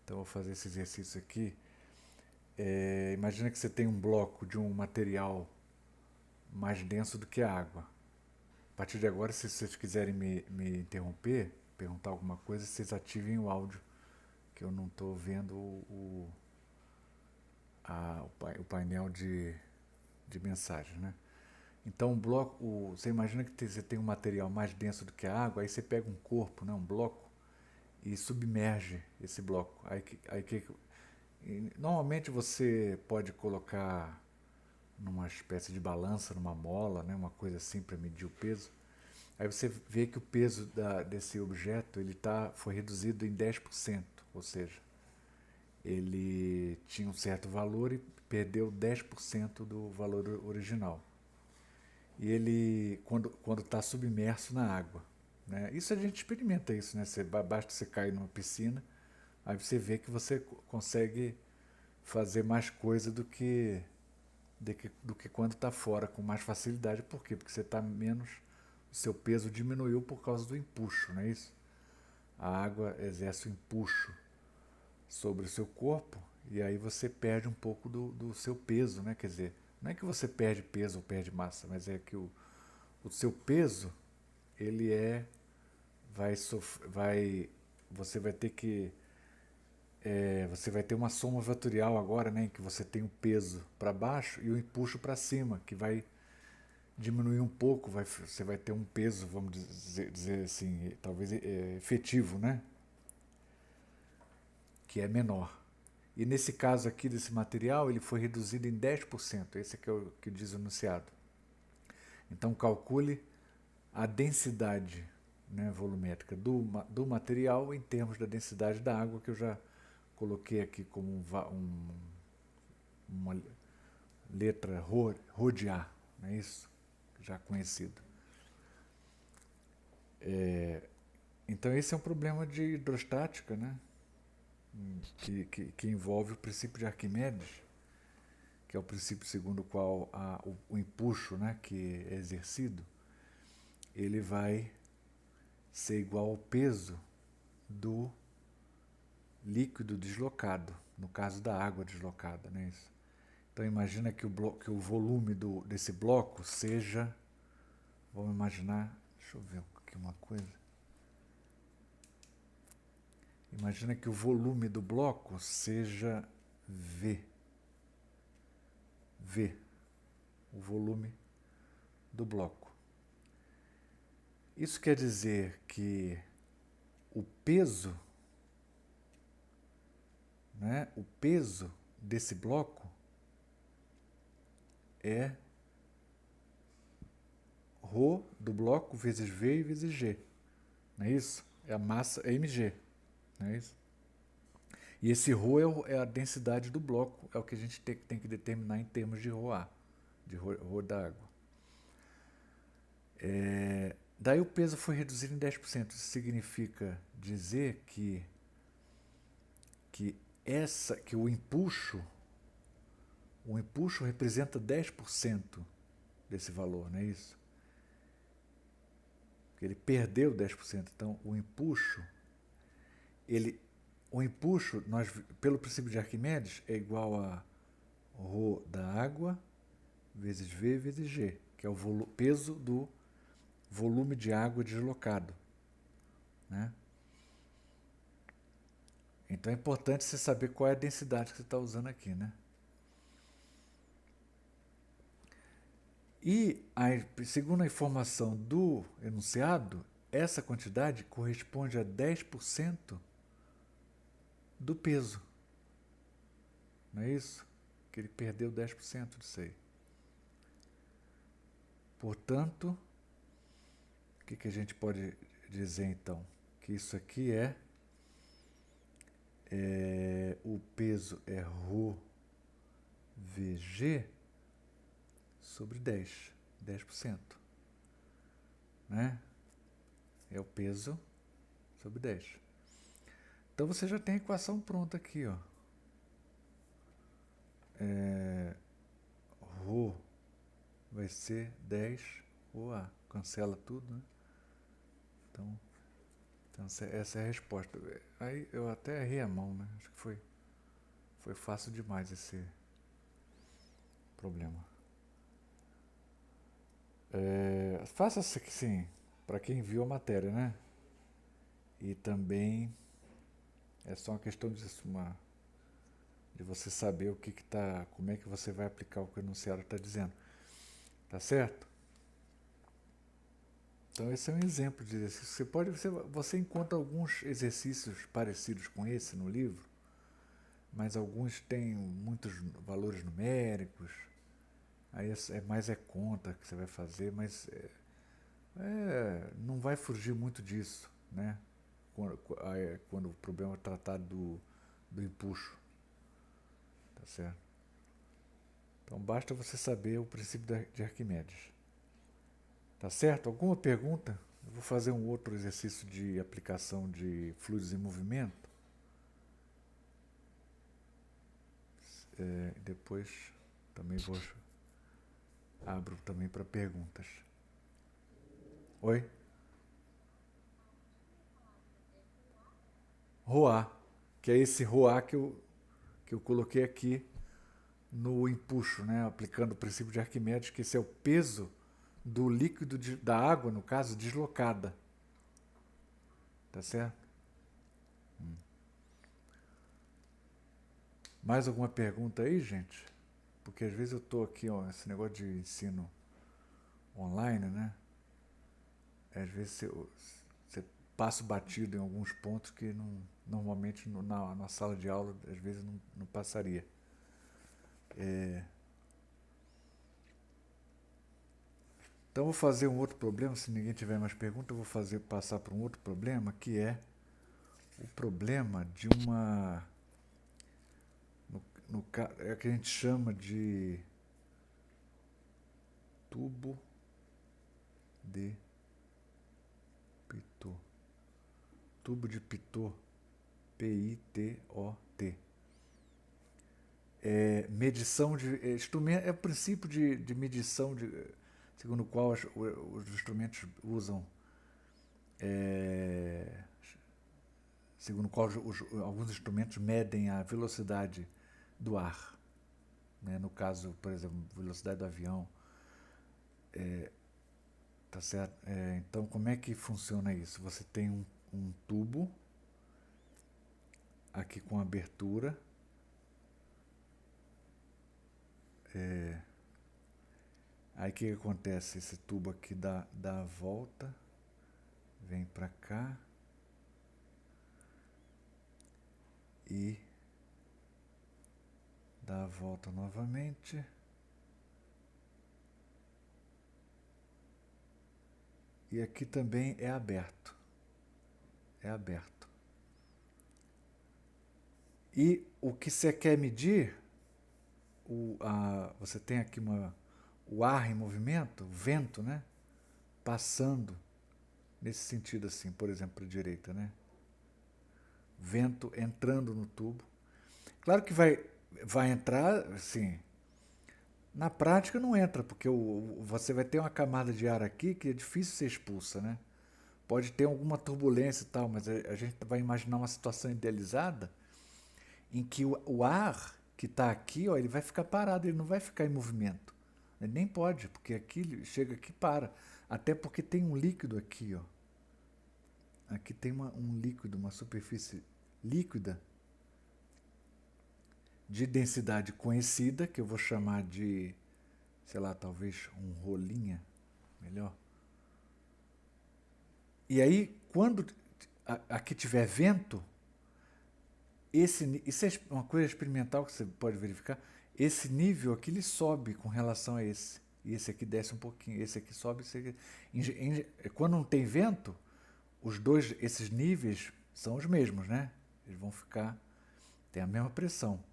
Então, eu vou fazer esse exercício aqui. Imagina que você tem um bloco de um material mais denso do que a água. A partir de agora, se vocês quiserem me interromper, perguntar alguma coisa, vocês ativem o áudio, que eu não estou vendo o painel de mensagem, né? Então, você imagina que você tem um material mais denso do que a água, aí você pega um corpo, né, um bloco, e submerge esse bloco. Normalmente você pode colocar numa espécie de balança, numa mola, né, uma coisa assim para medir o peso. Aí você vê que o peso desse objeto foi reduzido em 10%, ou seja, ele tinha um certo valor e perdeu 10% do valor original. E ele, quando está submerso na água, né? Isso a gente experimenta isso, né? Basta você cair numa piscina, aí você vê que você consegue fazer mais coisa do que quando está fora com mais facilidade. Por quê? Porque você está menos, o seu peso diminuiu por causa do empuxo, não é isso? A água exerce o empuxo sobre o seu corpo e aí você perde um pouco do seu peso, né? Quer dizer, não é que você perde peso ou perde massa, mas é que o seu peso, ele você vai ter que, você vai ter uma soma vetorial agora, né? Em que você tem o peso para baixo e o empuxo para cima, que vai diminuir um pouco, você vai ter um peso, vamos dizer assim, talvez efetivo, né? Que é menor. E nesse caso aqui desse material, ele foi reduzido em 10%. Esse aqui é o que diz o enunciado. Então calcule a densidade, né, volumétrica do material em termos da densidade da água, que eu já coloquei aqui como uma letra Rho de A, não é isso? Já conhecido. Então esse é um problema de hidrostática, né? Que envolve o princípio de Arquimedes, que é o princípio segundo o qual o empuxo, né, que é exercido, ele vai ser igual ao peso do líquido deslocado, no caso da água deslocada, não é isso? Então imagina que o volume desse bloco seja, vamos imaginar, deixa eu ver aqui uma coisa. Imagina que o volume do bloco seja V. V, o volume do bloco. Isso quer dizer que o peso, né, o peso desse bloco é ρ do bloco vezes V e vezes G. Não é isso? É a massa, é mg. Não é isso? E esse ρ é a densidade do bloco, é o que a gente tem que determinar em termos de ρA, de ρ da água. Daí o peso foi reduzido em 10%. Isso significa dizer que o empuxo representa 10% desse valor, não é isso? Porque ele perdeu 10%. Então o empuxo, pelo princípio de Arquimedes, é igual a ρ da água vezes V vezes G, que é o peso do volume de água deslocado, né? Então é importante você saber qual é a densidade que você está usando aqui, né? E, segundo a informação do enunciado, essa quantidade corresponde a 10% do peso. Não é isso? Que ele perdeu 10% disso aí. Portanto, o que a gente pode dizer então? Que isso aqui o peso é ρ VG sobre 10%. Né? É o peso sobre 10. Então você já tem a equação pronta aqui, ó. Rho vai ser 10 ρA. Cancela tudo, né? Então, Então, essa é a resposta. Aí eu até errei a mão, né? Acho que foi fácil demais esse problema. Faça assim, para quem viu a matéria, né? E também é só uma questão de você saber o que tá, como é que você vai aplicar o que o enunciado está dizendo. Tá certo? Então esse é um exemplo de exercício. Você encontra alguns exercícios parecidos com esse no livro, mas alguns têm muitos valores numéricos. Aí mais conta que você vai fazer, mas não vai fugir muito disso, né? Quando o problema é tratado do empuxo, tá certo? Então basta você saber o princípio de Arquimedes. Tá certo? Alguma pergunta? Eu vou fazer um outro exercício de aplicação de fluidos em movimento. Depois também abro também para perguntas. Oi? Roar, que é esse roar que eu coloquei aqui no empuxo, né? Aplicando o princípio de Arquimedes, que esse é o peso do líquido da água, no caso, deslocada. Tá certo? Mais alguma pergunta aí, gente? Porque às vezes eu estou aqui, ó, esse negócio de ensino online, né? Às vezes você passa batido em alguns pontos que normalmente na sala de aula, às vezes não passaria. Então eu vou fazer um outro problema, se ninguém tiver mais pergunta, eu vou passar para um outro problema, que é o problema de uma... é o que a gente chama de tubo de Pitot. Tubo de Pitot, P-I-T-O-T. Medição de instrumento, é o princípio de medição segundo o qual os instrumentos usam, segundo o qual alguns instrumentos medem a velocidade do ar, né? No caso, por exemplo, velocidade do avião, tá certo? Então, como é que funciona isso? Você tem um tubo aqui com abertura, aí o que acontece? Esse tubo aqui dá a volta, vem para cá e dá a volta novamente. E aqui também é aberto. É aberto. E o que você quer medir, você tem aqui o ar em movimento, o vento, né? Passando nesse sentido assim, por exemplo, para a direita, né? Vento entrando no tubo. Claro que vai entrar, assim, na prática não entra, porque você vai ter uma camada de ar aqui que é difícil ser expulsa, né? Pode ter alguma turbulência e tal, mas a gente vai imaginar uma situação idealizada em que o ar que está aqui, ó, ele vai ficar parado, ele não vai ficar em movimento. Ele nem pode, porque aqui chega aqui e para. Até porque tem um líquido aqui, ó. Aqui tem um líquido, uma superfície líquida de densidade conhecida, que eu vou chamar de, sei lá, talvez um rolinha, melhor. E aí, quando aqui tiver vento, isso é uma coisa experimental que você pode verificar. Esse nível aqui ele sobe com relação a esse. E esse aqui desce um pouquinho. Esse aqui sobe. Esse aqui... Quando não tem vento, esses níveis são os mesmos, né? Eles vão ficar... tem a mesma pressão.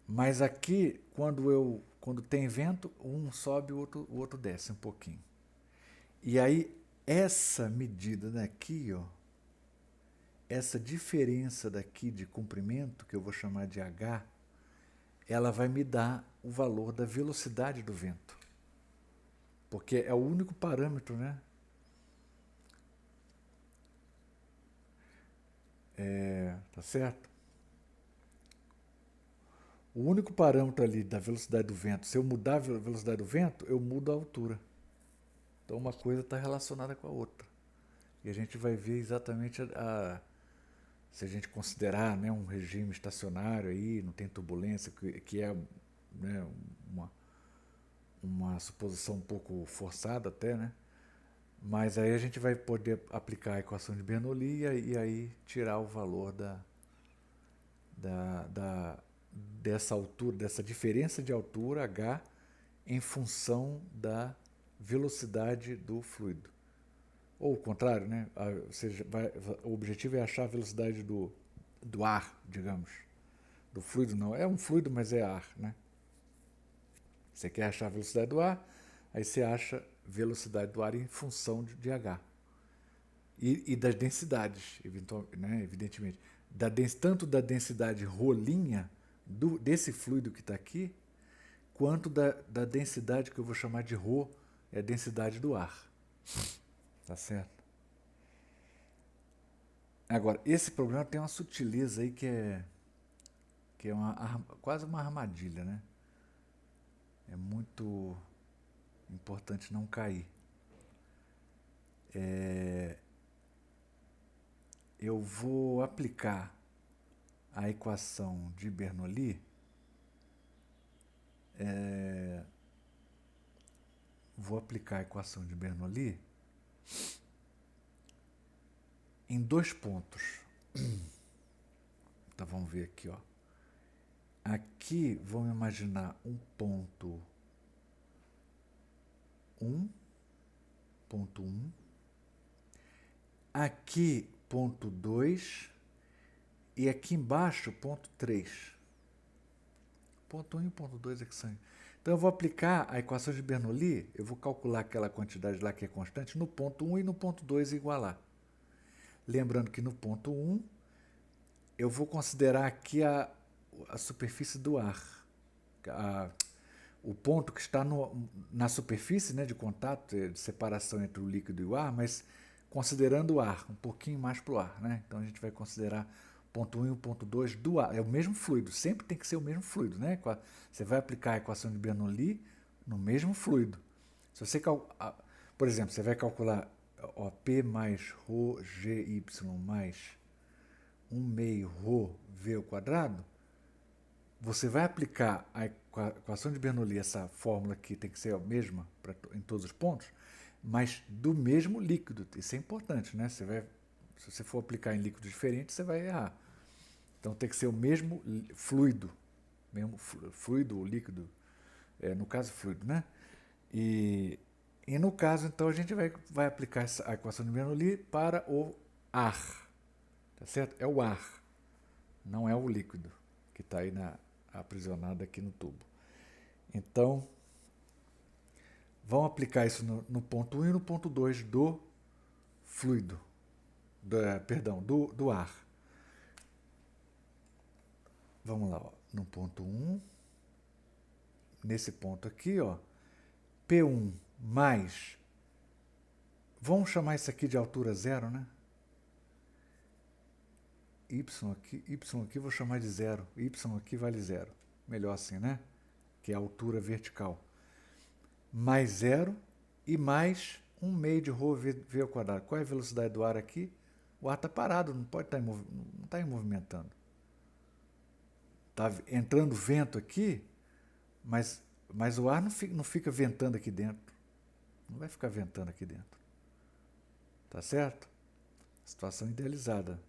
Mas aqui, quando tem vento, um sobe, o outro desce um pouquinho. E aí, essa medida daqui, ó, essa diferença daqui de comprimento, que eu vou chamar de H, ela vai me dar o valor da velocidade do vento. Porque é o único parâmetro, né? tá certo? O único parâmetro ali da velocidade do vento, se eu mudar a velocidade do vento, eu mudo a altura. Então uma coisa está relacionada com a outra. E a gente vai ver exatamente se a gente considerar, né, um regime estacionário aí, não tem turbulência, que é, né, uma suposição um pouco forçada até, né? Mas aí a gente vai poder aplicar a equação de Bernoulli e aí tirar o valor dessa altura, dessa diferença de altura h em função da velocidade do fluido. Ou o contrário, né? Ou seja, o objetivo é achar a velocidade do ar, digamos. Do fluido não. É um fluido, mas é ar, né? Você quer achar a velocidade do ar, aí você acha velocidade do ar em função de h. E das densidades, né, evidentemente. Tanto da densidade rolinha desse fluido que está aqui, quanto da densidade que eu vou chamar de ρ, é a densidade do ar. Tá certo? Agora, esse problema tem uma sutileza aí que é quase uma armadilha, né? É muito importante não cair. Eu vou aplicar a equação de Bernoulli, em 2 pontos. Então vamos ver aqui, ó. Aqui vamos imaginar um ponto 1, ponto 1. Aqui ponto 2 e aqui embaixo ponto 3. Ponto 1 e ponto 2 é que são. Então eu vou aplicar a equação de Bernoulli, eu vou calcular aquela quantidade lá que é constante no ponto 1 e no ponto 2 igualar. Lembrando que no ponto 1 eu vou considerar aqui a superfície do ar. O ponto que está na superfície, né, de contato, de separação entre o líquido e o ar, mas considerando o ar, um pouquinho mais para o ar. Né? Então a gente vai considerar ponto 1 e o ponto 2 do ar. É o mesmo fluido, sempre tem que ser o mesmo fluido. Né? Você vai aplicar a equação de Bernoulli no mesmo fluido. Se você por exemplo, você vai calcular P mais ρ GY mais 1 meio ρ V ao quadrado, você vai aplicar a equação de Bernoulli, essa fórmula aqui tem que ser a mesma em todos os pontos, mas do mesmo líquido. Isso é importante, né? Se você for aplicar em líquidos diferentes, você vai errar. Então tem que ser o mesmo fluido, ou líquido, no caso fluido, né? E no caso, então, a gente vai aplicar a equação de Bernoulli para o ar, tá certo? É o ar, não é o líquido que está aí aprisionado aqui no tubo. Então, vamos aplicar isso no ponto 1 e no ponto 2 do fluido, do ar. Vamos lá, ó, no ponto 1, nesse ponto aqui, ó, P1 mais, vamos chamar isso aqui de altura zero, né? Y aqui vou chamar de zero, Y aqui vale zero, melhor assim, né? Que é a altura vertical. Mais zero e mais 1 meio de ρ V ao quadrado. Qual é a velocidade do ar aqui? O ar está parado, não está movimentando. Está entrando vento aqui, mas o ar não fica ventando aqui dentro. Não vai ficar ventando aqui dentro. Tá certo? Situação idealizada.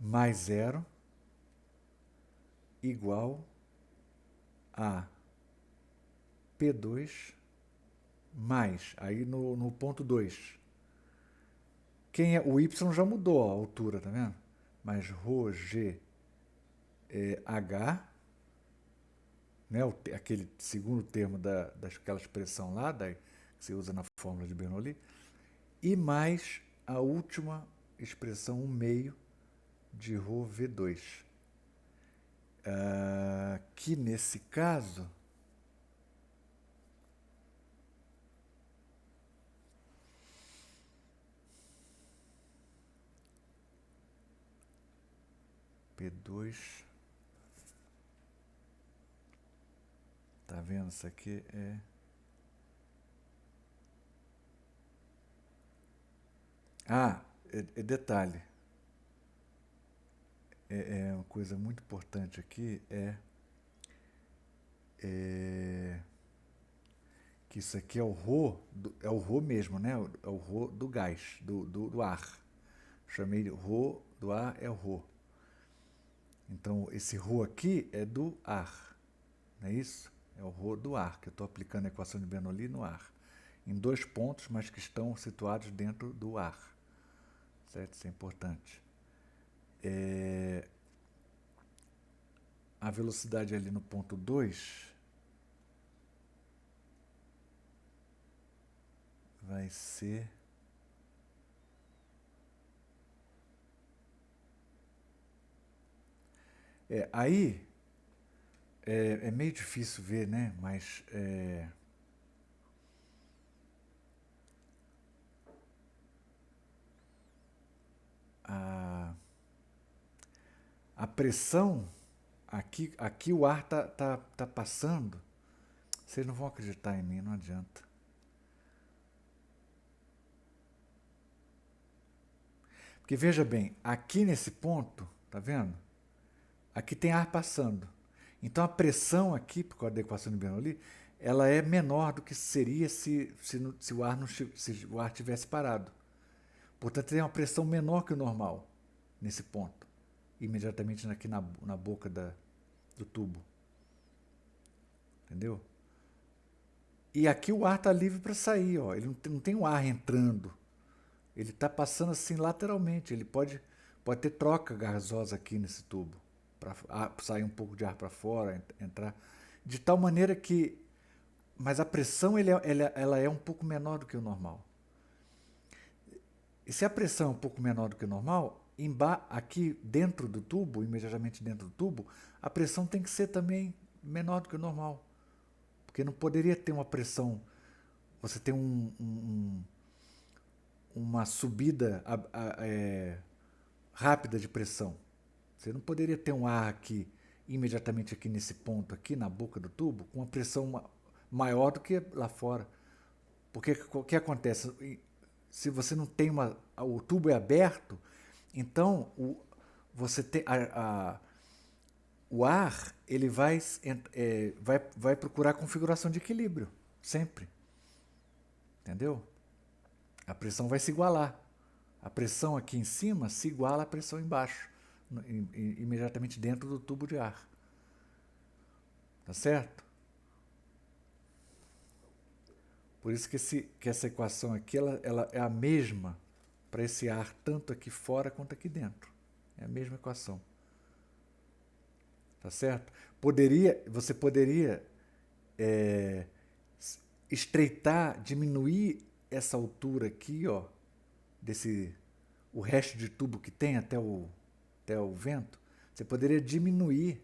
Mais zero igual a P2 mais, aí no ponto 2. O Y já mudou a altura, tá vendo? Mais ρ, G, H, né, aquele segundo termo daquela expressão lá, que você usa na fórmula de Bernoulli, e mais a última expressão, 1 meio de ρ V2. Que nesse caso, P2. Tá vendo? Isso aqui é... Ah, detalhe. É uma coisa muito importante aqui, que isso aqui é o Rho, é o Rho mesmo, né? É o Rho do gás, do ar. Chamei de Rho do ar, é o Rho. Então, esse Rho aqui é do ar, não é isso? É o Rho do ar, que eu estou aplicando a equação de Bernoulli no ar. Em 2 pontos, mas que estão situados dentro do ar. Certo? Isso é importante. A velocidade ali no ponto 2 vai ser... aí é meio difícil ver, né? Mas a pressão, aqui o ar tá passando. Vocês não vão acreditar em mim, não adianta. Porque veja bem, aqui nesse ponto, tá vendo? Aqui tem ar passando. Então a pressão aqui, por causa da equação de Bernoulli, ela é menor do que seria se o ar tivesse parado. Portanto, tem uma pressão menor que o normal nesse ponto, imediatamente aqui na boca do tubo. Entendeu? E aqui o ar está livre para sair, ó. Ele não tem o ar entrando. Ele está passando assim lateralmente. Ele pode ter troca gasosa aqui nesse tubo, para sair um pouco de ar para fora, entrar. De tal maneira que... Mas a pressão ela é um pouco menor do que o normal. E se a pressão é um pouco menor do que o normal, aqui dentro do tubo, imediatamente dentro do tubo, a pressão tem que ser também menor do que o normal. Porque não poderia ter uma pressão... Você tem uma subida rápida de pressão. Você não poderia ter um ar aqui, imediatamente aqui nesse ponto, aqui na boca do tubo, com uma pressão maior do que lá fora. Porque o que acontece? Se você não tem o tubo é aberto, então você tem o ar ele vai procurar configuração de equilíbrio, sempre. Entendeu? A pressão vai se igualar. A pressão aqui em cima se iguala à pressão embaixo, imediatamente dentro do tubo de ar. Tá certo? Por isso que essa equação aqui ela é a mesma para esse ar, tanto aqui fora quanto aqui dentro. É a mesma equação. Tá certo? Você poderia estreitar, diminuir essa altura aqui, ó, o resto de tubo que tem até o vento. Você poderia diminuir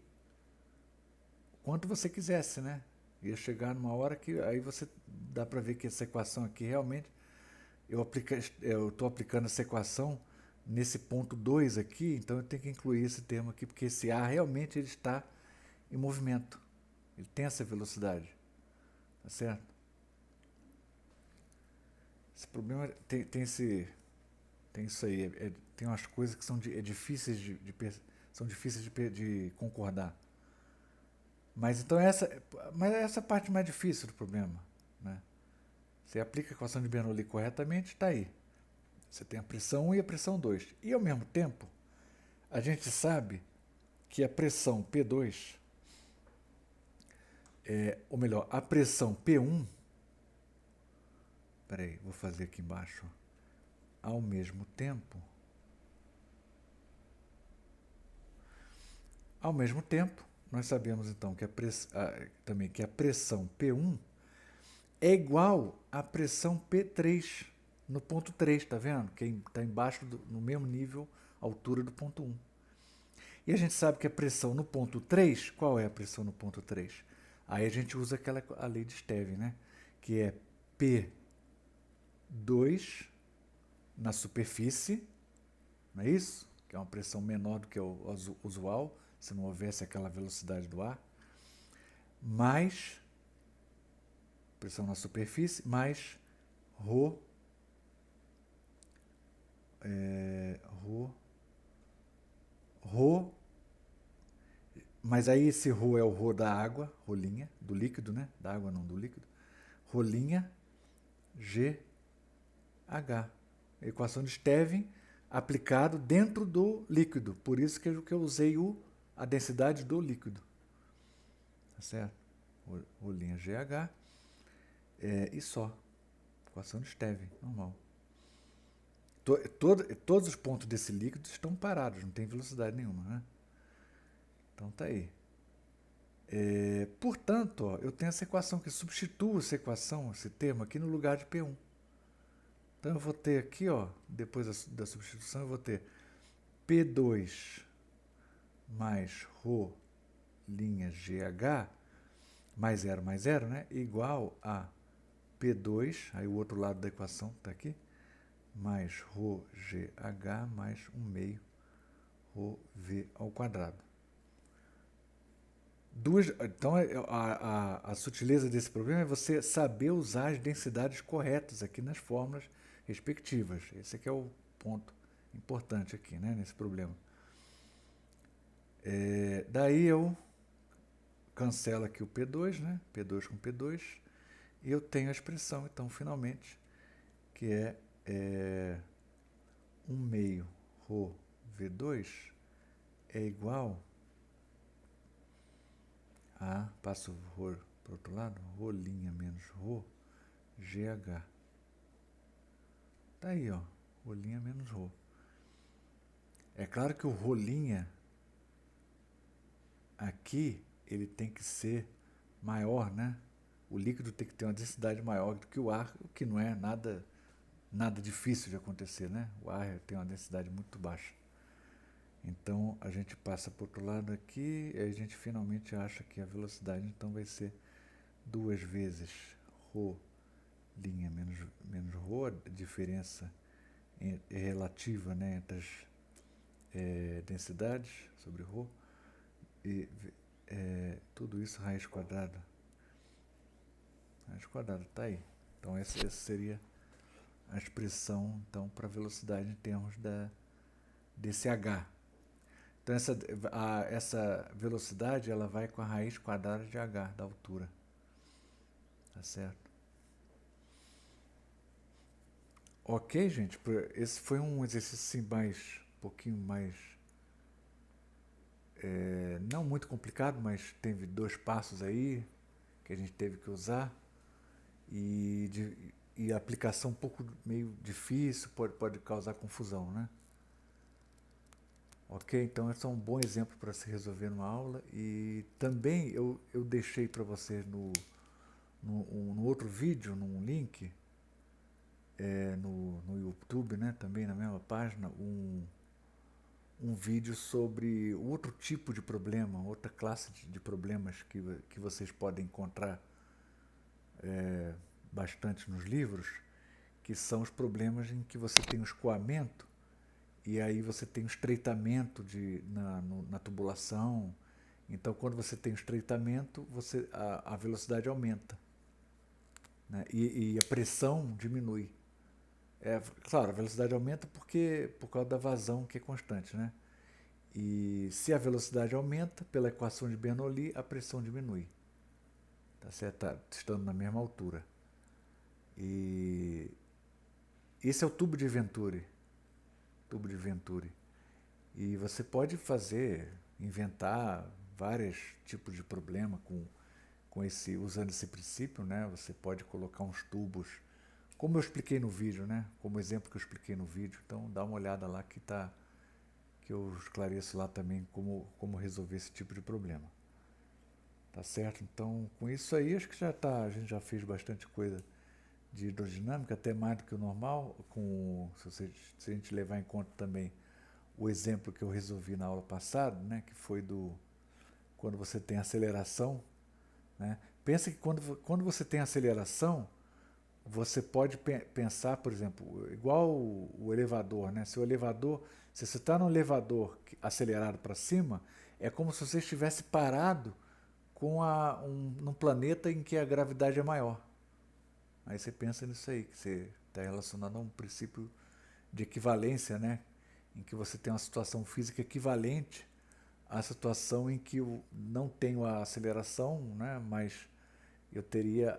quanto você quisesse, né? Ia chegar numa hora que aí você dá para ver que essa equação aqui realmente eu estou aplicando essa equação nesse ponto 2 aqui, então eu tenho que incluir esse termo aqui, porque esse ar realmente ele está em movimento. Ele tem essa velocidade. Tá certo? Esse problema tem isso aí. Tem umas coisas que são difíceis de concordar. Mas então essa é a parte mais difícil do problema, né? Você aplica a equação de Bernoulli corretamente, está aí. Você tem a pressão 1 e a pressão 2. E ao mesmo tempo, a gente sabe que a pressão P2, ou melhor, a pressão P1, peraí, vou fazer aqui embaixo, ao mesmo tempo, nós sabemos então que também que a pressão P1 é igual à pressão P3 no ponto 3, tá vendo? Que está embaixo, no mesmo nível, altura do ponto 1. E a gente sabe que a pressão no ponto 3, qual é a pressão no ponto 3? Aí a gente usa a lei de Stevin, né? Que é P2 na superfície, não é isso? que é uma pressão menor do que o usual, se não houvesse aquela velocidade do ar, mais pressão na superfície, mais Rho, Rho, mas aí esse Rho é o Rho da água, rolinha, do líquido, né? Da água não, do líquido. Rolinha GH. Equação de Stevin aplicado dentro do líquido. Por isso que eu usei a densidade do líquido. Tá certo? Rolinha GH. E só. Equação de Stevin, normal. Todos os pontos desse líquido estão parados, não tem velocidade nenhuma, né? Então tá aí. Portanto, ó, eu tenho essa equação que substituo essa equação, esse termo aqui no lugar de P1. Então eu vou ter aqui, ó, depois da substituição, eu vou ter P2 mais Rho linha GH mais zero, né? Igual a P2, aí o outro lado da equação está aqui, mais Rho GH mais 1 meio Rho V ao quadrado. Então, a sutileza desse problema é você saber usar as densidades corretas aqui nas fórmulas respectivas. Esse aqui é o ponto importante aqui, né, nesse problema. Daí eu cancelo aqui o P2, né, P2 com P2, e eu tenho a expressão, então, finalmente, que é 1 meio Rho V2 é igual a, passo o Rho para o outro lado, rolinha menos Rho GH. Tá aí, ó, rolinha menos Rho. É claro que o rolinha aqui, ele tem que ser maior, né? O líquido tem que ter uma densidade maior do que o ar, o que não é nada difícil de acontecer, né? O ar tem uma densidade muito baixa. Então, a gente passa para o outro lado aqui e a gente finalmente acha que a velocidade então vai ser 2 vezes Rho linha menos Rho, a diferença relativa, né, entre as densidades sobre Rho, e tudo isso raiz quadrada. Raiz quadrada, está aí. Então, essa seria a expressão então, para a velocidade em termos desse H. Então, essa velocidade ela vai com a raiz quadrada de h, da altura. Tá certo? Ok, gente? Esse foi um exercício um pouquinho mais... não muito complicado, mas teve 2 passos aí que a gente teve que usar. E a aplicação um pouco meio difícil, pode causar confusão, né? Ok, então esse é um bom exemplo para se resolver numa aula. E também eu deixei para vocês no outro vídeo, num link, no YouTube, né, também na mesma página, um vídeo sobre outro tipo de problema, outra classe de problemas que vocês podem encontrar bastante nos livros, que são os problemas em que você tem um escoamento e aí você tem um estreitamento na tubulação. Então, quando você tem um estreitamento, a velocidade aumenta, né? E a pressão diminui. Claro, a velocidade aumenta por causa da vazão que é constante, né? E se a velocidade aumenta, pela equação de Bernoulli, a pressão diminui. Tá certo? Estando na mesma altura. E esse é o tubo de Venturi. Tubo de Venturi. E você pode inventar vários tipos de problema usando esse princípio, né? Você pode colocar uns tubos, como eu expliquei no vídeo, né? Como exemplo que eu expliquei no vídeo. Então dá uma olhada lá que eu esclareço lá também como resolver esse tipo de problema. Tá certo? Então, com isso aí, acho que a gente já fez bastante coisa de hidrodinâmica, até mais do que o normal, se a gente levar em conta também o exemplo que eu resolvi na aula passada, né, que foi quando você tem aceleração, né? Pensa que quando você tem aceleração, você pode pensar, por exemplo, igual o elevador, né? Se o elevador Se você está no elevador acelerado para cima, é como se você estivesse parado num planeta em que a gravidade é maior. Aí você pensa nisso aí, que você está relacionado a um princípio de equivalência, né? Em que você tem uma situação física equivalente à situação em que eu não tenho a aceleração, né? Mas eu teria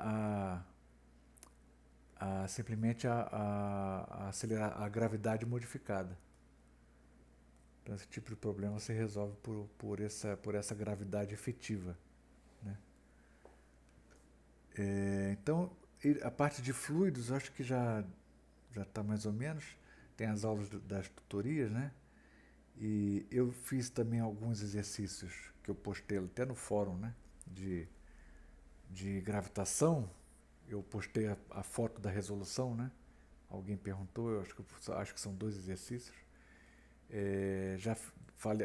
simplesmente a gravidade modificada. Então esse tipo de problema você resolve por essa gravidade efetiva, né? Então, a parte de fluidos, eu acho que já está mais ou menos. Tem as aulas das tutorias, né? E eu fiz também alguns exercícios que eu postei até no fórum, né? De gravitação. Eu postei a foto da resolução, né? Alguém perguntou, acho que são 2 exercícios. Já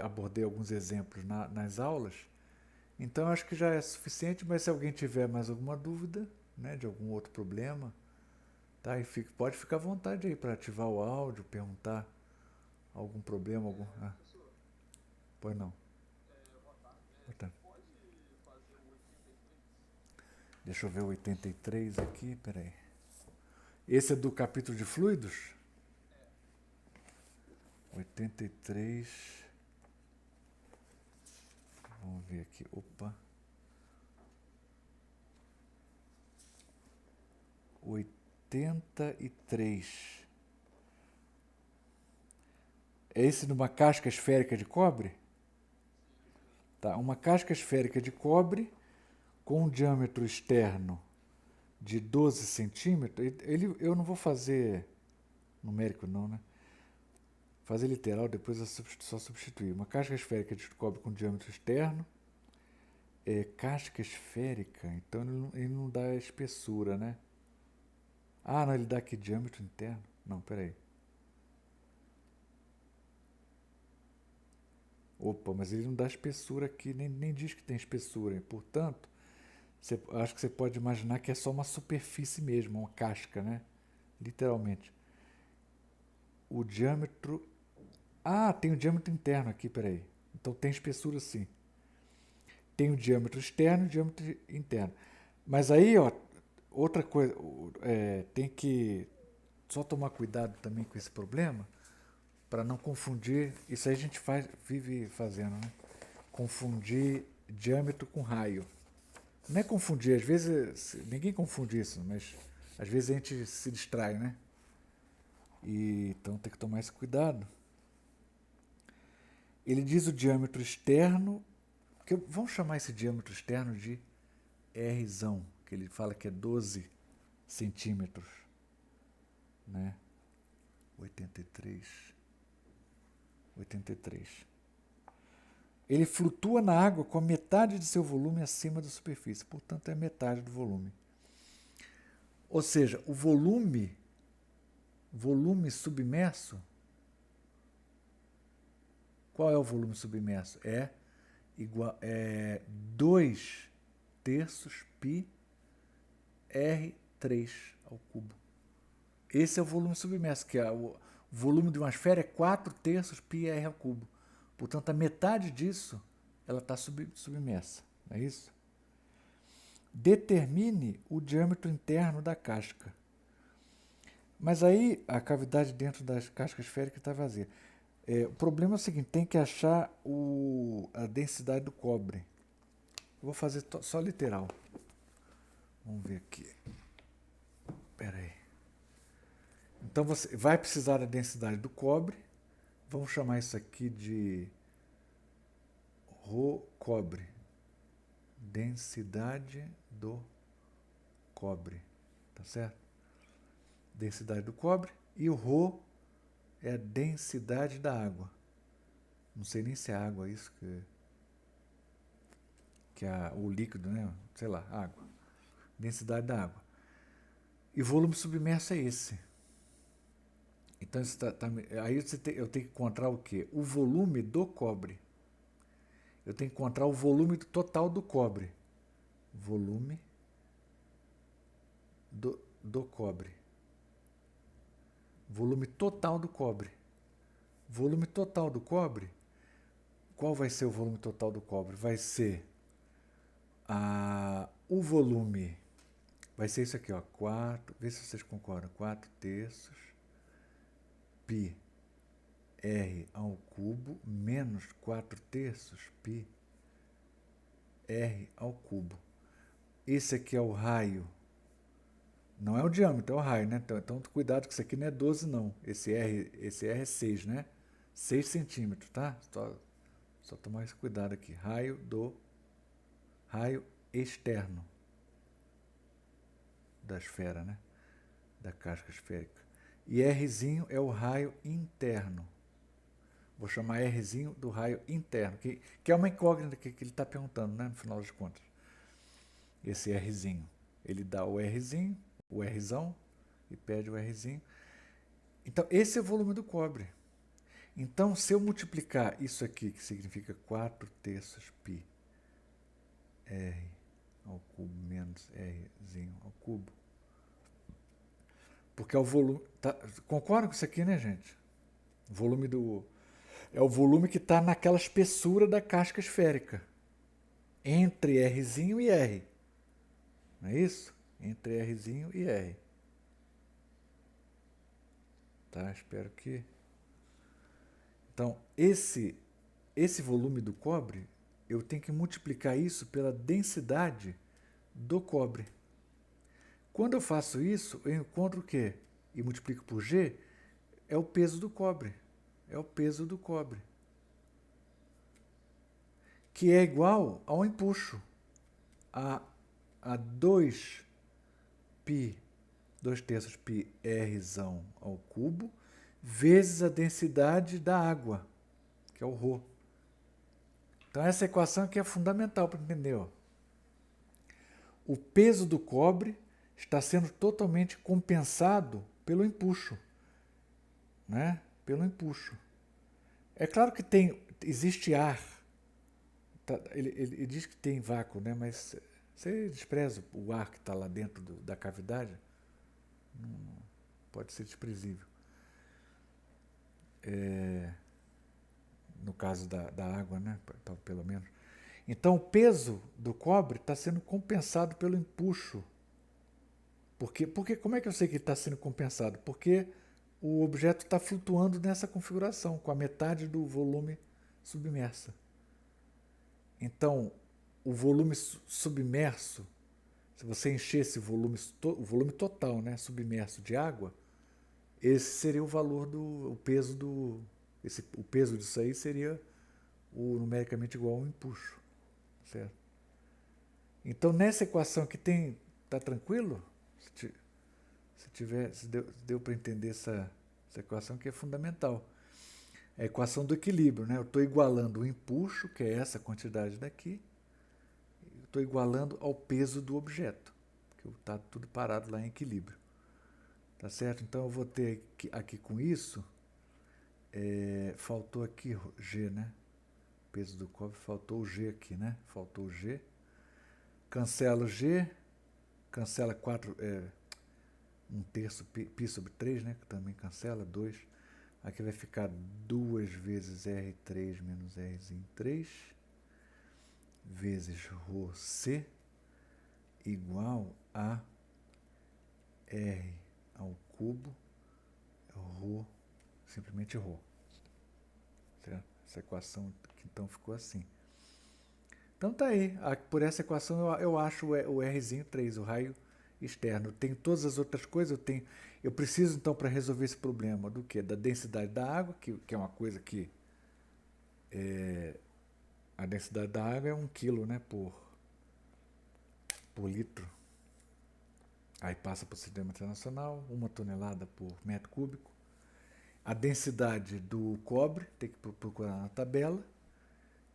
abordei alguns exemplos nas aulas. Então acho que já é suficiente, mas se alguém tiver mais alguma dúvida, né, de algum outro problema, tá? E pode ficar à vontade aí para ativar o áudio, perguntar algum problema, pois não. Boa tarde. Deixa eu ver o 83 aqui, peraí. Esse é do capítulo de fluidos? 83. Vamos ver aqui. Opa. 83. É esse numa casca esférica de cobre? Tá, uma casca esférica de cobre com um diâmetro externo de 12 centímetros. Eu não vou fazer numérico não, né? Fazer literal, depois é só substituir. Uma casca esférica de cobre com diâmetro externo. Casca esférica, então ele não dá espessura, né? Ah, não, ele dá aqui diâmetro interno. Não, peraí. Opa, mas ele não dá espessura aqui, nem diz que tem espessura. E, portanto, acho que você pode imaginar que é só uma superfície mesmo, uma casca, né? Literalmente. O diâmetro... Ah, tem o diâmetro interno aqui, peraí. Então tem espessura sim. Tem o diâmetro externo e o diâmetro interno. Mas aí, ó, outra coisa, tem que só tomar cuidado também com esse problema, para não confundir. Isso aí a gente vive fazendo, né? Confundir diâmetro com raio. Não é confundir, às vezes ninguém confunde isso, mas às vezes a gente se distrai, né? Então tem que tomar esse cuidado. Ele diz o diâmetro externo, vamos chamar esse diâmetro externo de Rzão, que ele fala que é 12 centímetros, né? 83. Ele flutua na água com a metade de seu volume acima da superfície, portanto é metade do volume. Ou seja, o volume submerso, qual é o volume submerso? É 2 terços π R3 ao cubo. Esse é o volume submerso, que o volume de uma esfera é 4 terços π R ao cubo. Portanto, a metade disso ela está submersa, não é isso? Determine o diâmetro interno da casca. Mas aí a cavidade dentro da casca esférica está vazia. O problema é o seguinte, tem que achar a densidade do cobre. Eu vou fazer só literal. Vamos ver aqui. Espera aí. Então você vai precisar da densidade do cobre. Vamos chamar isso aqui de Rho cobre. Densidade do cobre. Tá certo? Densidade do cobre. E o Rho é a densidade da água. Não sei nem se é água isso que é o líquido, né? Sei lá, água. Densidade da água. E volume submerso é esse. Então aí eu tenho que encontrar o quê? O volume do cobre. Eu tenho que encontrar o volume total do cobre. Volume do cobre. Volume total do cobre. volume total do cobre, qual vai ser o volume total do cobre? Vai ser o volume, vai ser isso aqui, ó, 4, vê se vocês concordam, 4 terços π r ao cubo menos 4 terços π r ao cubo. Esse aqui é o raio, não é o diâmetro, é o raio, né? Então cuidado que isso aqui não é 12 não, esse R é 6, né? 6 centímetros, tá? Só tomar esse cuidado aqui, raio externo da esfera, né? Da casca esférica. E Rzinho é o raio interno. Vou chamar Rzinho do raio interno, que é uma incógnita que ele está perguntando, né? No final das contas. Esse Rzinho. Ele dá o Rzinho, o Rzão, e pede o Rzinho. Então, esse é o volume do cobre. Então, se eu multiplicar isso aqui, que significa 4 terços π r ao cubo menos Rzinho ao cubo, porque é o volume... Tá, concorda com isso aqui, né, gente? O volume do... É o volume que está naquela espessura da casca esférica. Entre Rzinho e R. Não é isso? Entre Rzinho e R. Tá? Espero que... Então, esse volume do cobre, eu tenho que multiplicar isso pela densidade do cobre. Quando eu faço isso, eu encontro o quê? E multiplico por G, é o peso do cobre. É o peso do cobre. Que é igual ao empuxo. A 2 π, 2 terços π Rzão ao cubo, vezes a densidade da água, que é o ρ. Então essa equação aqui é fundamental para entender. Ó. O peso do cobre está sendo totalmente compensado pelo empuxo. Né? Pelo empuxo. É claro que existe ar. Ele diz que tem vácuo, né? Mas você despreza o ar que está lá dentro da cavidade, não, pode ser desprezível. No caso da água, né? Pelo menos. Então o peso do cobre está sendo compensado pelo empuxo. Porque, como é que eu sei que ele está sendo compensado? Porque o objeto está flutuando nessa configuração, com a metade do volume submersa. Então, o volume submerso, se você encher esse volume, o volume total, né, submerso de água, esse seria o valor o peso disso aí seria o numericamente igual ao empuxo, certo? Então, nessa equação que tá tranquilo? Se deu para entender essa equação que é fundamental. É a equação do equilíbrio, né? Eu estou igualando o empuxo, que é essa quantidade daqui, estou igualando ao peso do objeto, que está tudo parado lá em equilíbrio. Tá certo? Então eu vou ter aqui com isso, faltou aqui G, né? Peso do cobre, faltou o G aqui, né? Faltou o G. Cancela o G, cancela 4, 1 terço π sobre 3, né? Que também cancela, 2. Aqui vai ficar 2 vezes R3 menos Rzinho 3, vezes ρC, igual a R ao cubo, ρ, simplesmente ρ. Certo? Essa equação então ficou assim. Então tá aí, por essa equação eu acho o Rzinho 3, o raio externo. Tem todas as outras coisas, eu preciso então para resolver esse problema do quê? Da densidade da água, que é uma coisa que a densidade da água é 1 kg, né, por litro. Aí passa para o sistema internacional, 1 tonelada por metro cúbico. A densidade do cobre, tem que procurar na tabela.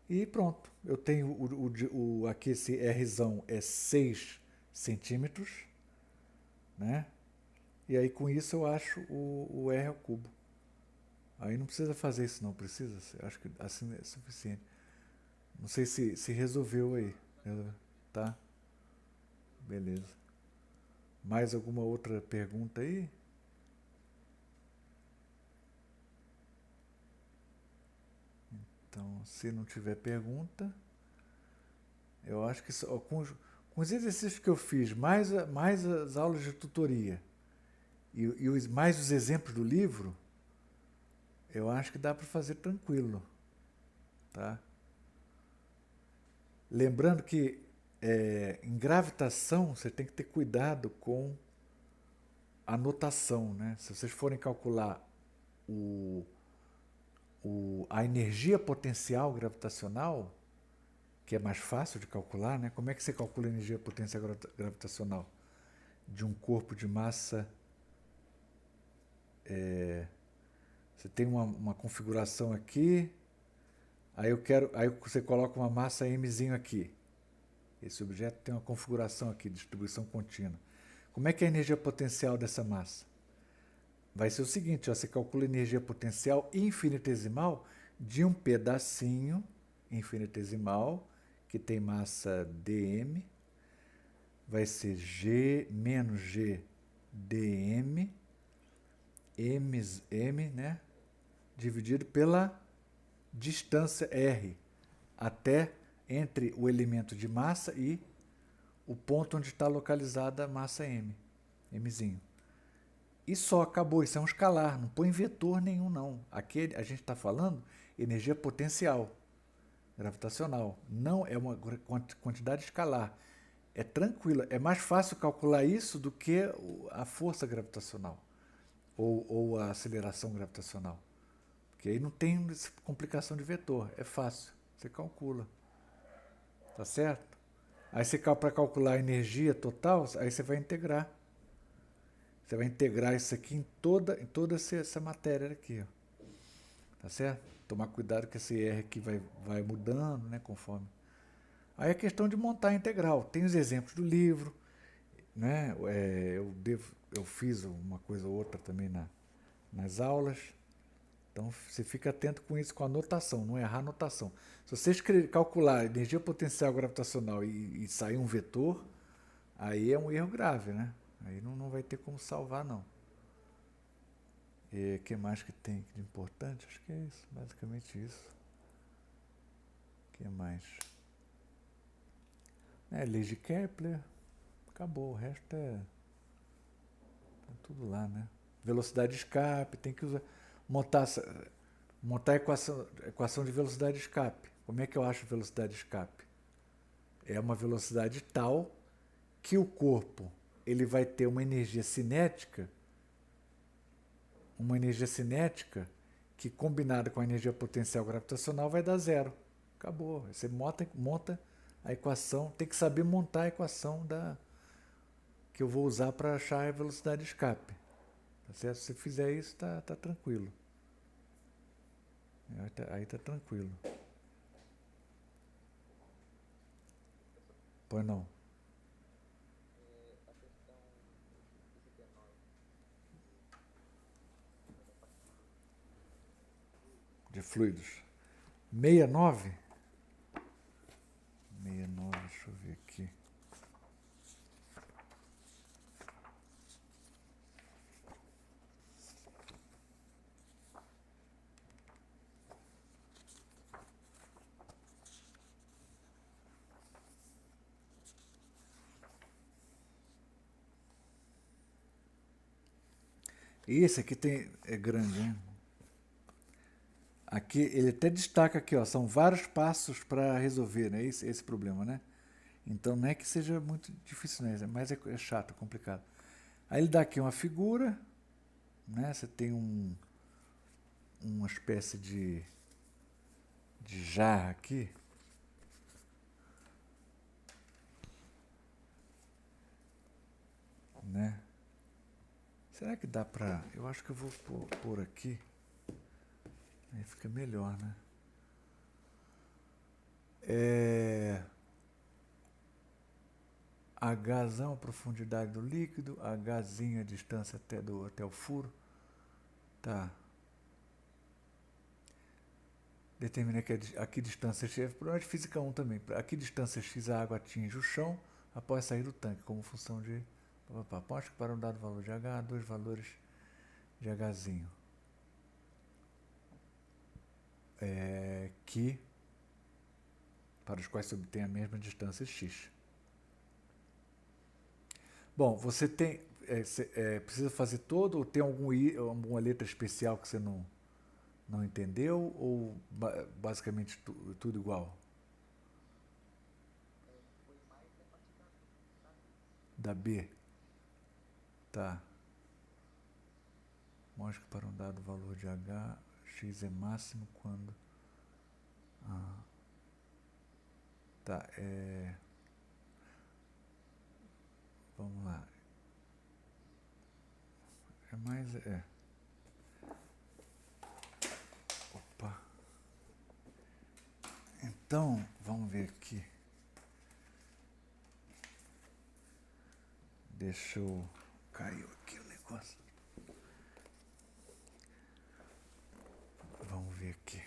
E pronto, eu tenho aqui esse Rzão é 6 centímetros, né? E aí com isso eu acho o R ao cubo. Aí não precisa fazer isso não, precisa? Acho que assim é suficiente. Não sei se resolveu aí, tá? Beleza. Mais alguma outra pergunta aí? Então, se não tiver pergunta, eu acho que com os exercícios que eu fiz, mais as aulas de tutoria mais os exemplos do livro, eu acho que dá para fazer tranquilo, tá? Lembrando que em gravitação você tem que ter cuidado com a notação, né? Se vocês forem calcular a energia potencial gravitacional, que é mais fácil de calcular, né? Como é que você calcula a energia potencial gravitacional de um corpo de massa? Você tem uma configuração aqui, aí você coloca uma massa mzinho aqui. Esse objeto tem uma configuração aqui, distribuição contínua. Como é que é a energia potencial dessa massa? Vai ser o seguinte, ó, você calcula a energia potencial infinitesimal de um pedacinho infinitesimal que tem massa dm, vai ser G menos G dm, m, né, dividido pela distância r, até entre o elemento de massa e o ponto onde está localizada a massa m, mzinho. E só, acabou, isso é um escalar, não põe vetor nenhum não. Aqui a gente está falando energia potencial gravitacional, não é uma quantidade escalar. É tranquilo, é mais fácil calcular isso do que a força gravitacional ou a aceleração gravitacional. Porque aí não tem complicação de vetor, é fácil, você calcula. Tá certo? Aí você, para calcular a energia total, aí você vai integrar. Você vai integrar isso aqui em toda essa matéria aqui. Ó. Tá certo? Tomar cuidado que esse R aqui vai mudando, né, conforme. Aí é questão de montar a integral. Tem os exemplos do livro, né? Eu fiz uma coisa ou outra também nas aulas. Então você fica atento com isso, com a notação, não errar a notação. Se você calcular a energia potencial gravitacional e sair um vetor, aí é um erro grave, né? Aí não vai ter como salvar, não. E o que mais que tem de importante? Acho que é isso, basicamente isso. O que mais? Leis de Kepler, acabou, o resto é tudo lá, né? Velocidade de escape, tem que usar, montar a equação de velocidade de escape. Como é que eu acho velocidade de escape? É uma velocidade tal que o corpo ele vai ter uma energia cinética que combinada com a energia potencial gravitacional vai dar zero. Acabou. Você monta a equação, tem que saber montar a equação que eu vou usar para achar a velocidade de escape. Tá certo? Se você fizer isso, tá tranquilo. Aí tá tranquilo. Pois não. De fluidos. 69? 69, deixa eu ver aqui. E esse aqui é grande, hein? Aqui, ele até destaca aqui, ó, são vários passos para resolver, né, esse problema, né? Então não é que seja muito difícil, né? Mas é chato, é complicado. Aí ele dá aqui uma figura, né? Você tem uma espécie de jarra aqui. Né? Será que dá pra... Eu acho que eu vou pôr aqui. Aí fica melhor, né? Hzão, a profundidade do líquido, Hzinho, a distância até o furo. Tá. Determina que aqui distância x, problema de física 1 também. Aqui distância x a água atinge o chão após sair do tanque, como função de... Aposto que para um dado valor de H, dois valores de Hzinho. que para os quais se obtém a mesma distância x. Bom, você tem precisa fazer todo ou tem alguma letra especial que você não entendeu ou basicamente tudo igual? Da B. Tá. Mostra que para um dado valor de h, x é máximo quando... Tá, vamos lá. É mais... Opa. Então, vamos ver aqui. Deixa eu... Caiu aqui o negócio. Vamos ver aqui.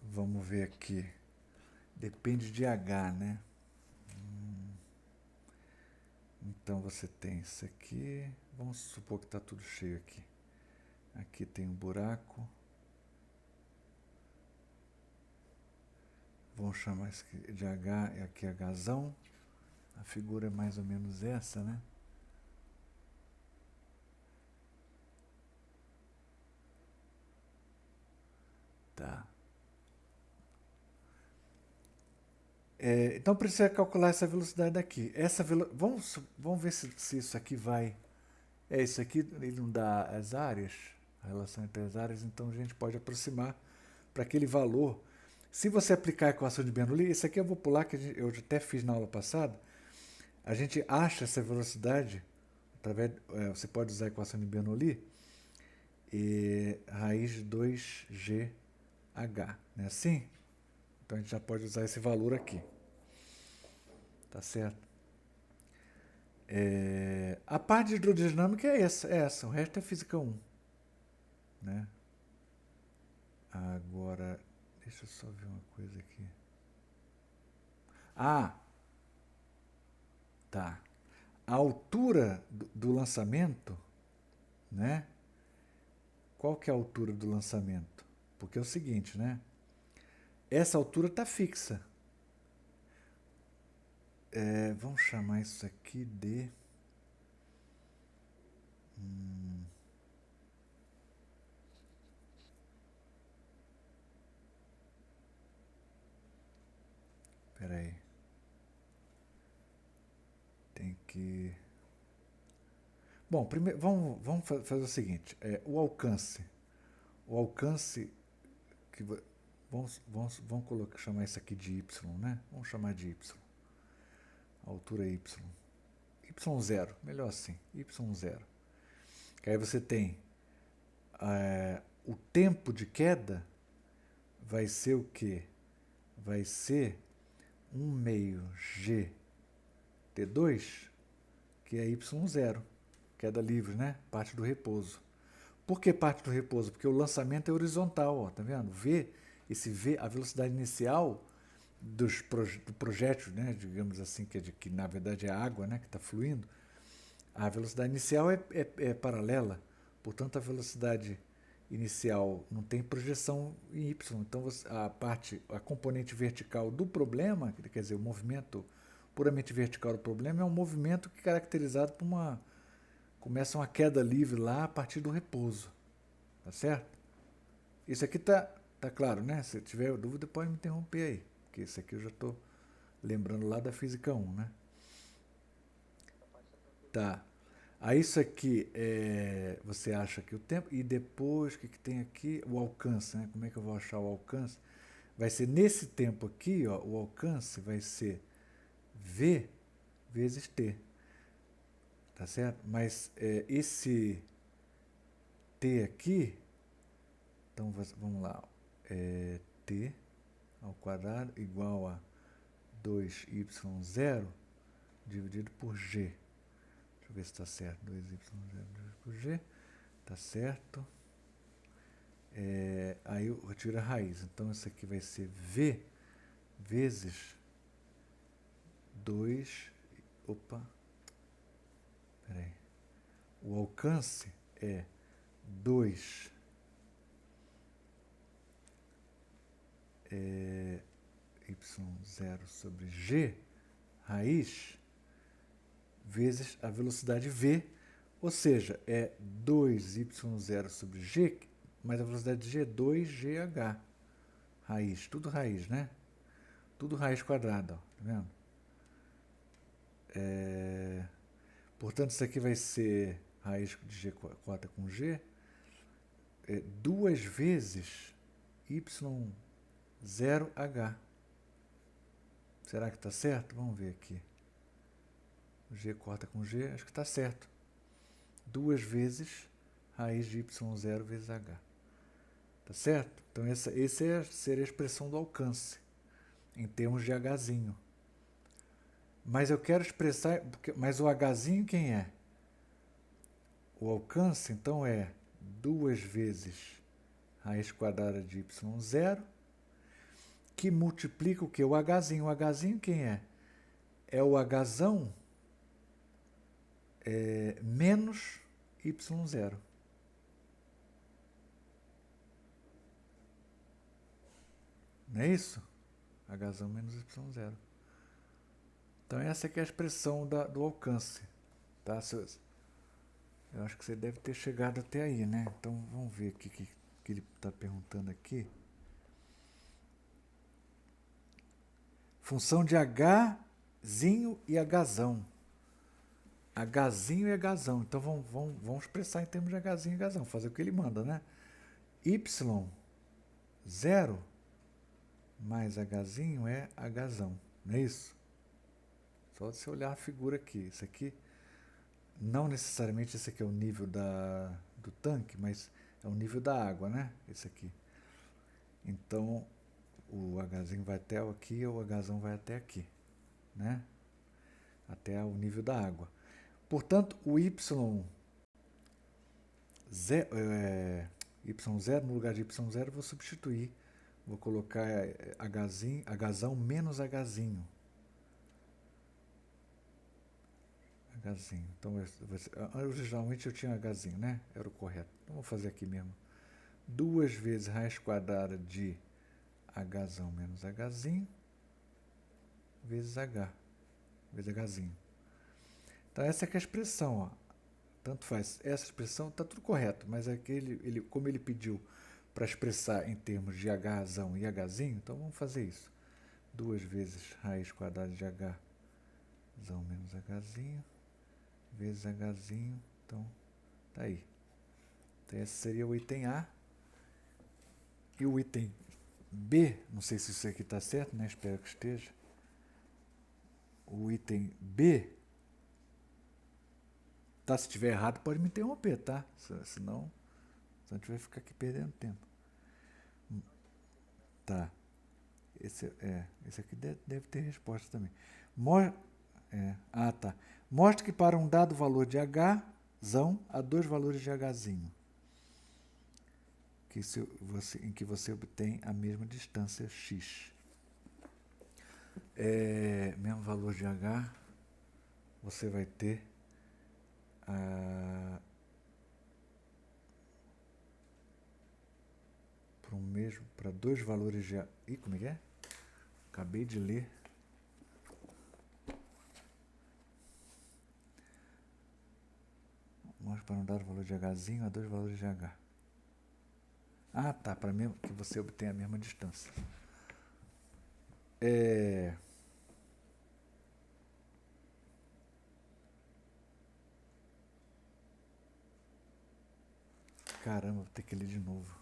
Vamos ver aqui. Depende de H, né? Então você tem isso aqui. Vamos supor que está tudo cheio aqui. Aqui tem um buraco. Vamos chamar isso aqui de H, e aqui é Hzão. A figura é mais ou menos essa, né? Tá. Então precisa calcular essa velocidade daqui. Vamos ver se isso aqui vai... isso aqui ele não dá as áreas, a relação entre as áreas, então a gente pode aproximar para aquele valor. Se você aplicar a equação de Bernoulli, isso aqui eu vou pular, que eu até fiz na aula passada, a gente acha essa velocidade, você pode usar a equação de Bernoulli, raiz de 2gh, não é assim? Então a gente já pode usar esse valor aqui. Tá certo? A parte de hidrodinâmica é essa. O resto é física 1. Né? Agora, deixa eu só ver uma coisa aqui. Tá. A altura do lançamento, né? Qual que é a altura do lançamento? Porque é o seguinte, né? Essa altura está fixa. Vamos chamar isso aqui de... Espera aí. Tem que... Bom, primeiro, vamos fazer o seguinte. O alcance. O alcance... Vamos chamar isso aqui de y, né? Vamos chamar de y. A altura é y. y0, melhor assim. y0. Que aí você tem... o tempo de queda vai ser o quê? Vai ser 1 meio g T2, que é y0, queda livre, né? Parte do repouso. Por que parte do repouso? Porque o lançamento é horizontal, ó, tá vendo? Esse V, a velocidade inicial do projétil, né? Digamos assim, que na verdade é a água, né? Que está fluindo. A velocidade inicial é paralela, portanto a velocidade inicial não tem projeção em y. Então a componente vertical do problema, quer dizer, o movimento puramente vertical do problema é um movimento que é caracterizado por começa uma queda livre lá a partir do repouso. Tá certo? Isso aqui tá claro, né? Se tiver dúvida pode me interromper aí, porque isso aqui eu já estou lembrando lá da física 1, né? Tá. Aí isso aqui você acha que o tempo, e depois o que tem aqui? O alcance, né? Como é que eu vou achar o alcance? Vai ser nesse tempo aqui, ó, o alcance vai ser V vezes T. Tá certo? Mas esse T aqui, então vamos lá, T ao quadrado igual a 2y0 dividido por G. Deixa eu ver se está certo. 2y0 dividido por G. Tá certo. Aí eu retiro a raiz. Então, isso aqui vai ser V vezes 2... Opa, Peraí. O alcance é 2 y0 sobre g raiz vezes a velocidade v, ou seja, é 2y0 sobre g, mas a velocidade de g é 2gh raiz, tudo raiz, né? Tudo raiz quadrada, ó, tá vendo? Portanto, isso aqui vai ser raiz de g corta com g, 2 vezes y0h. Será que está certo? Vamos ver aqui. G corta com G, acho que está certo. 2 vezes raiz de y0 vezes h. Tá certo? Então, essa seria a expressão do alcance, em termos de hzinho. Mas eu quero expressar... Mas o hzinho quem é? O alcance, então, é 2 vezes raiz quadrada de y0, que multiplica o quê? O hzinho. O hzinho quem é? É o hzão menos y0. Não é isso? Hzão menos y0. Então, essa aqui é a expressão do alcance. Tá? Eu acho que você deve ter chegado até aí, né? Então, vamos ver o que ele está perguntando aqui. Função de hzinho e hzão. Hzinho e hzão. Então, vamos expressar em termos de hzinho e hzão. Fazer o que ele manda, né? y0 mais hzinho é hzão. Não é isso? Só você olhar a figura aqui. Isso aqui, não necessariamente esse aqui é o nível do tanque, mas é o nível da água, né? Esse aqui. Então, o hzinho vai até aqui, ou o hzão vai até aqui, né? Até o nível da água. Portanto, o y0 no lugar de y0 eu vou substituir. Vou colocar hzão menos hzinho. Então, originalmente eu tinha hzinho, né? Era o correto. Então, vou fazer aqui mesmo. 2 vezes raiz quadrada de hzão menos hzinho vezes vezes hzinho. Então, essa é a expressão, ó. Tanto faz. Essa expressão está tudo correto, mas é que como ele pediu para expressar em termos de hzão e hzinho, então vamos fazer isso. 2 vezes raiz quadrada de hzão menos hzinho vezes hzinho. Então, tá aí. Então, esse seria o item A. E o item B, não sei se isso aqui está certo, né? Espero que esteja. O item B, tá? Se estiver errado, pode me interromper, tá? Senão a gente vai ficar aqui perdendo tempo. Tá. Esse aqui deve ter resposta também. Tá. Mostre que para um dado valor de hzão, há 2 valores de hzinho, em que você obtém a mesma distância x. Mesmo valor de h, você vai ter para 2 valores de... como é que é? Acabei de ler. Mostra para um dado valor de hzinho a 2 valores de h. Tá. Para mesmo que você obtenha a mesma distância. Caramba, vou ter que ler de novo.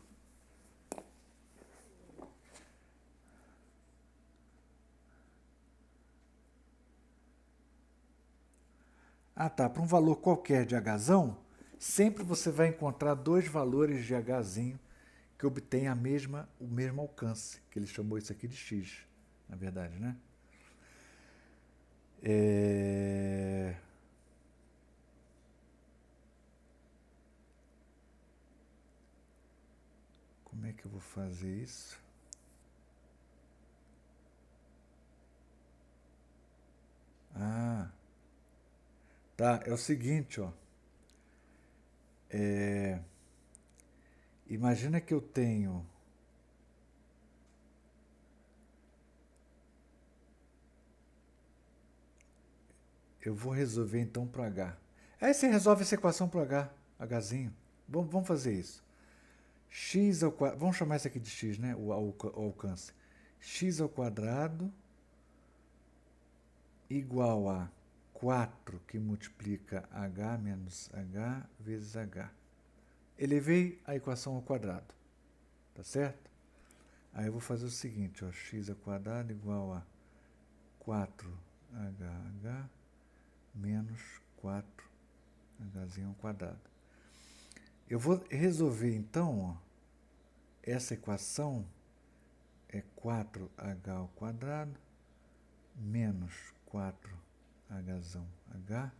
Tá. Para um valor qualquer de hzão, sempre você vai encontrar 2 valores de hzinho que obtêm o mesmo alcance, que ele chamou isso aqui de x, na verdade, né? Como é que eu vou fazer isso? Tá? É o seguinte, ó. Imagina que eu tenho... Eu vou resolver então para H. Aí você resolve essa equação para H, Hzinho. Vamos fazer isso. X ao quadrado, vamos chamar isso aqui de X, né? O alcance. X ao quadrado igual a 4 que multiplica H menos H vezes H. Elevei a equação ao quadrado. Tá certo? Aí eu vou fazer o seguinte, ó, x ao quadrado igual a 4HH menos 4Hzinho ao quadrado. Eu vou resolver, então, ó, essa equação é 4H ao quadrado menos 4Hzão H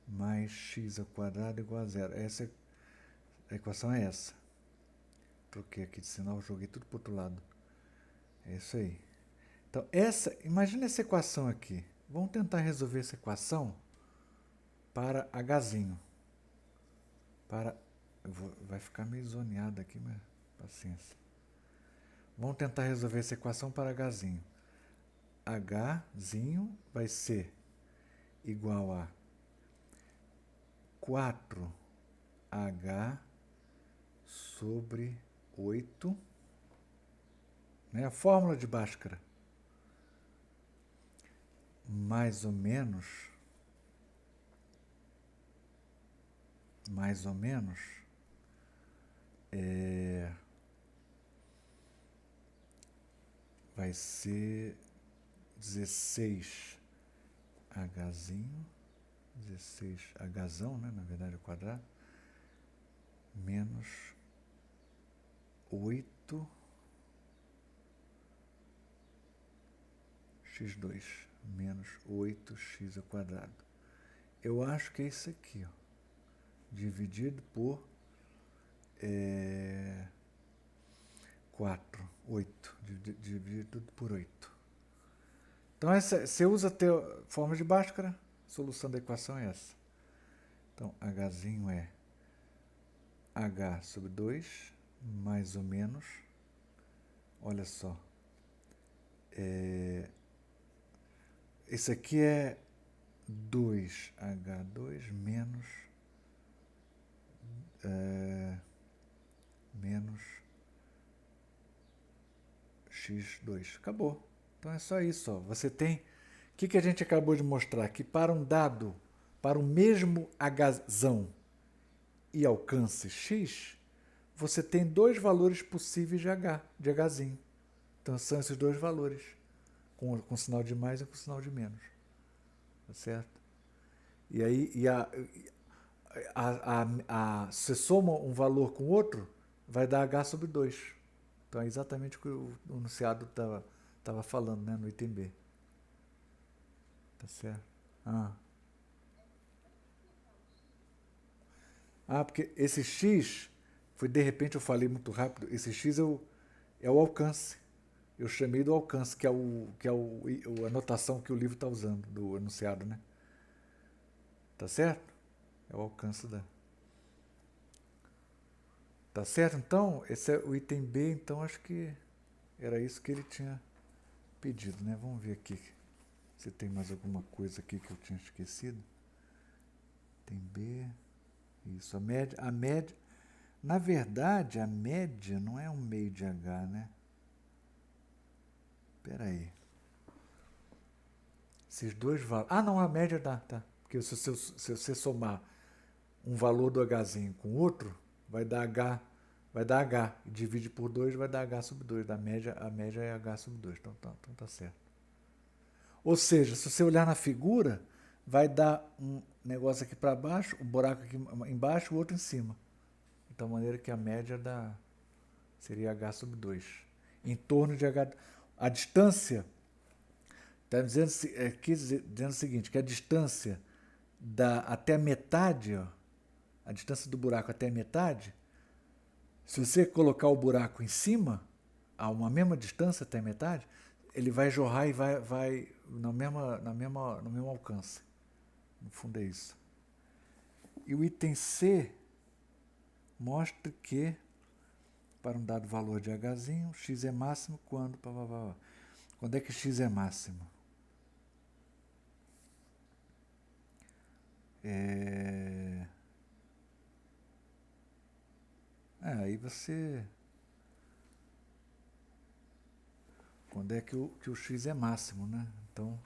mais x ao quadrado igual a zero. A equação é essa. Troquei aqui de sinal, joguei tudo para o outro lado. É isso aí. Então, imagina essa equação aqui. Vamos tentar resolver essa equação para Hzinho. Vai ficar meio zoneado aqui, mas paciência. Vamos tentar resolver essa equação para Hzinho. Hzinho vai ser igual a 4H sobre 8, né? A fórmula de Bhaskara. Mais ou menos, vai ser 16Hzinho, 16Hzão, né? Na verdade, ao quadrado, menos 8x2 menos 8x ao quadrado. Eu acho que é isso aqui, ó, dividido por 4, 8, dividido por 8. Então, você usa a forma de Bhaskara, a solução da equação é essa. Então, Hzinho é H sobre 2, mais ou menos, olha só, esse aqui é 2H2 menos x2. Acabou. Então é só isso. Ó. Você tem... O que a gente acabou de mostrar? Que para um dado, para o mesmo Hzão e alcance x, você tem dois valores possíveis de H, de Hzinho. Então são esses dois valores, com sinal de mais e com sinal de menos. Tá certo? E aí, se soma um valor com outro, vai dar H sobre 2. Então é exatamente o que o enunciado estava falando, né, no item B. Tá certo? Porque esse x, de repente eu falei muito rápido, esse x é o alcance. Eu chamei do alcance, que é a anotação que o livro está usando, do enunciado, né? Tá certo? É o alcance da... Tá certo? Então, esse é o item B, então acho que era isso que ele tinha pedido, né? Vamos ver aqui se tem mais alguma coisa aqui que eu tinha esquecido. Tem B, isso, a média, na verdade, a média não é um meio de H, né? Espera aí. Esses dois valores... não, a média dá, tá. Porque se você somar um valor do Hzinho com outro, vai dar H, e divide por 2, vai dar H sobre 2. A média é H sobre 2, então tá certo. Ou seja, se você olhar na figura, vai dar um negócio aqui para baixo, um buraco aqui embaixo, o outro em cima. Então, de maneira que a média seria H sobre 2. Em torno de H... A distância... Está dizendo o seguinte, que a distância até a metade, ó, a distância do buraco até a metade, se você colocar o buraco em cima, a uma mesma distância até a metade, ele vai jorrar e vai no mesmo alcance. No fundo é isso. E o item C mostra que, para um dado valor de Hzinho, x é máximo quando... Quando é que x é máximo? Aí você... Quando é que o x é máximo, né? Então...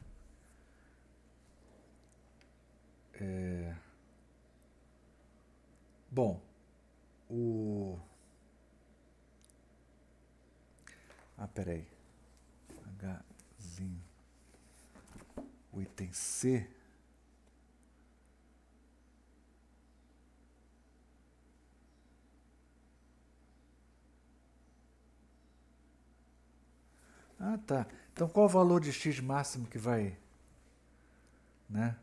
Bom, peraí. Hzinho. O item C... tá. Então, qual o valor de x máximo que vai... Né?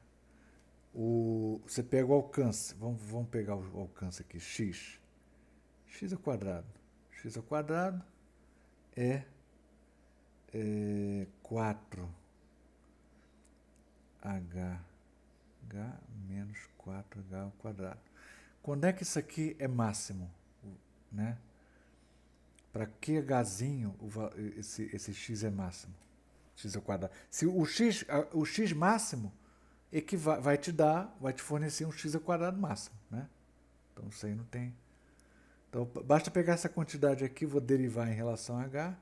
Você pega o alcance. Vamos pegar o alcance aqui. X ao quadrado. X ao quadrado é 4h menos 4h ao quadrado. Quando é que isso aqui é máximo? Né? Para que Hzinho esse x é máximo? X ao quadrado. Se o x máximo vai te fornecer um x ao quadrado máximo, né? Então isso aí não tem. Então basta pegar essa quantidade aqui, vou derivar em relação a h.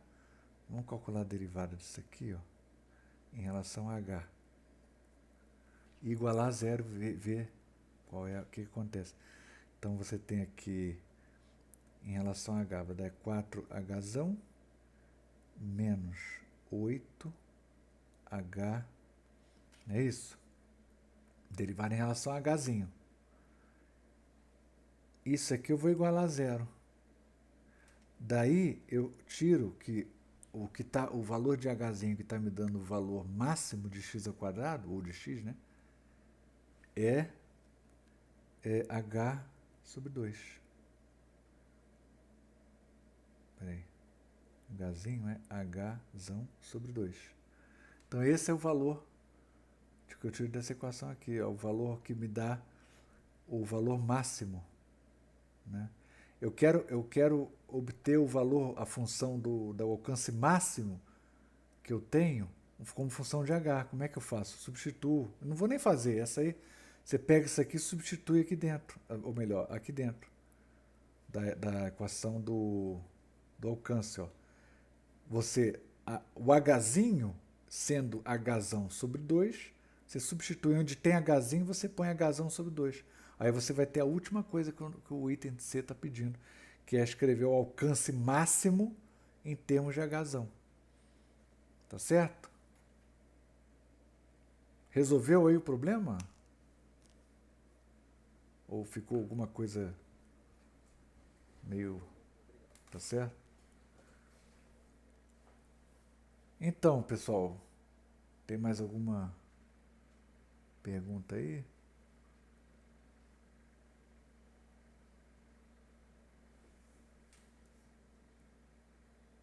Vamos calcular a derivada disso aqui, ó, em relação a h. E igualar a zero, ver o que acontece. Então você tem aqui, em relação a h, vai dar 4h menos 8h, não é isso? Derivada em relação a hzinho. Isso aqui eu vou igualar a zero. Daí eu tiro que o valor de hzinho que está me dando o valor máximo de x ao quadrado, ou de x, né? É h sobre 2. Peraí. Hzinho é hzão sobre 2. Então esse é o valor que eu tiro dessa equação aqui. É o valor que me dá o valor máximo, né? Eu quero obter o valor, a função do alcance máximo que eu tenho como função de h. Como é que eu faço? Substituo. Eu não vou nem fazer. Essa aí, você pega isso aqui e substitui aqui dentro. Ou melhor, aqui dentro da equação do alcance. Ó. O hzinho, sendo hzão sobre 2, você substitui onde tem hzinho, você põe hzão sobre 2. Aí você vai ter a última coisa que o item C está pedindo, que é escrever o alcance máximo em termos de hzão. Tá certo? Resolveu aí o problema? Ou ficou alguma coisa meio... Tá certo? Então, pessoal, tem mais alguma pergunta aí?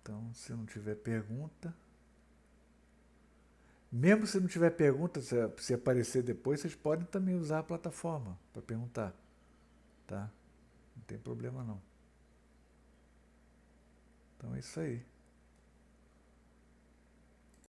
Então, se não tiver pergunta... Mesmo se não tiver pergunta, se aparecer depois, vocês podem também usar a plataforma para perguntar. Tá? Não tem problema não. Então é isso aí.